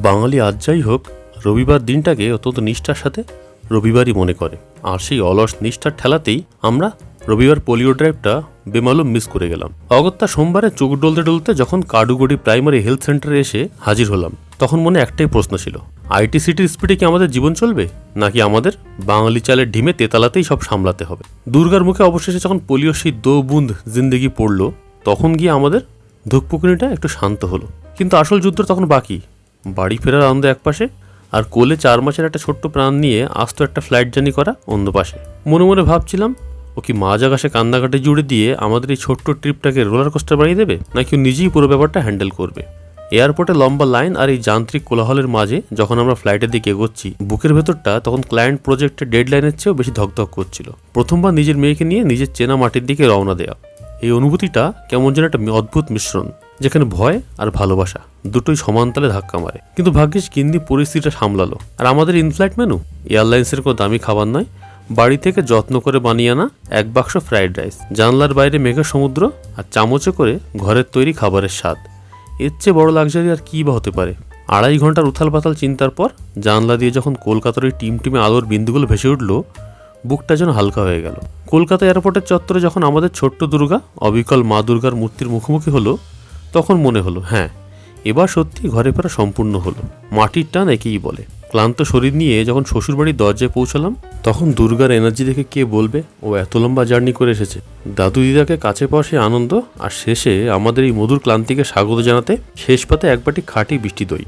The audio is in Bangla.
বাঙালি আজ যাই হোক রবিবার দিনটাকে অত্যন্ত নিষ্ঠার সাথে রবিবারই মনে করে, আর সেই অলস নিষ্ঠার ঠেলাতেই আমরা রবিবার পোলিও ড্রাইভটা বেমালুম মিস করে গেলাম। অগত্যা সোমবারে চোখ ডলতে ডলতে যখন কাডুগড়ি প্রাইমারি হেলথ সেন্টারে এসে হাজির হলাম, তখন মনে একটাই প্রশ্ন ছিল, আইটি সিটির স্পিডে কি আমাদের জীবন চলবে, নাকি আমাদের বাঙালি চালের ঢিমে তেতালাতেই সব সামলাতে হবে। দুর্গার মুখে অবশেষে যখন পোলিওর সেই দো বুঁদ জিন্দেগি পড়লো, তখন গিয়ে আমাদের ধুকপুকুনিটা একটু শান্ত হলো। কিন্তু আসল যুদ্ধ তখন বাকি। বাড়ি ফেরার আনন্দ এক পাশে, আর কোলে 4 মাসের একটা ছোট্ট প্রাণ নিয়ে আস্ত একটা ফ্লাইট জার্নি করা অন্য পাশে। মনে মনে ভাবছিলাম, ও কি মাঝ আকাশে কান্নাকাটি জুড়ে দিয়ে আমাদের এই ছোট্ট ট্রিপটাকে রোলার কোস্টার বানিয়ে দেবে, নাকি ও নিজেই পুরো ব্যাপারটা হ্যান্ডেল করবে। এয়ারপোর্টে লম্বা লাইন আর এই যান্ত্রিক কোলাহলের মাঝে যখন আমরা ফ্লাইটের দিকে এগোচ্ছি, বুকের ভেতরটা তখন ক্লায়েন্ট প্রজেক্টের ডেডলাইনের চেয়েও বেশি ধকধক করছিল। প্রথমবার নিজের মেয়েকে নিয়ে নিজের চেনা মাটির দিকে রওনা দেওয়া, এই অনুভূতিটা কেমন যেন একটা অদ্ভুত মিশ্রণ, যেখানে ভয় আর ভালোবাসা দুটোই সমানতালে ধাক্কা মারে। কিন্তু ভাগ্যিস গিন্নি পরিস্থিতিটা সামলালো। আর আমাদের ইনফ্লাইট মেনু এয়ারলাইন্সের কোনো দামি খাবার নয়, বাড়ি থেকে যত্ন করে বানিয়ে আনা এক বাক্স ফ্রাইড রাইস, জানলার বাইরে মেঘের সমুদ্র, আর চামচে করে ঘরের তৈরি খাবারের স্বাদ। এর চেয়ে বড় লাক্সারি আর কী বা হতে পারে। 2.5 ঘন্টার উথাল পাতাল চিন্তার পর জানলা দিয়ে যখন কলকাতার ওই টিমটিমে আলোর বিন্দুগুলো ভেসে উঠল, বুকটা যেন হালকা হয়ে গেল। কলকাতা এয়ারপোর্টের চত্বরে যখন আমাদের ছোট্ট দুর্গা অবিকল মা দুর্গার মূর্তির মুখোমুখি হলো, তখন মনে হলো, হ্যাঁ, এবার সত্যি ঘরে ফেরা সম্পূর্ণ হলো। মাটির টান একেই বলে। ক্লান্ত শরীর নিয়ে যখন শ্বশুরবাড়ির দরজায় পৌঁছালাম, তখন দুর্গার এনার্জি দেখে কে বলবে ও এত লম্বা জার্নি করে এসেছে। দাদু দিদাকে কাছে পাওয়া সে আনন্দ, আর শেষে আমাদের এই মধুর ক্লান্তিকে স্বাগত জানাতে শেষ পাতে এক বাটি খাঁটি বৃষ্টি দই।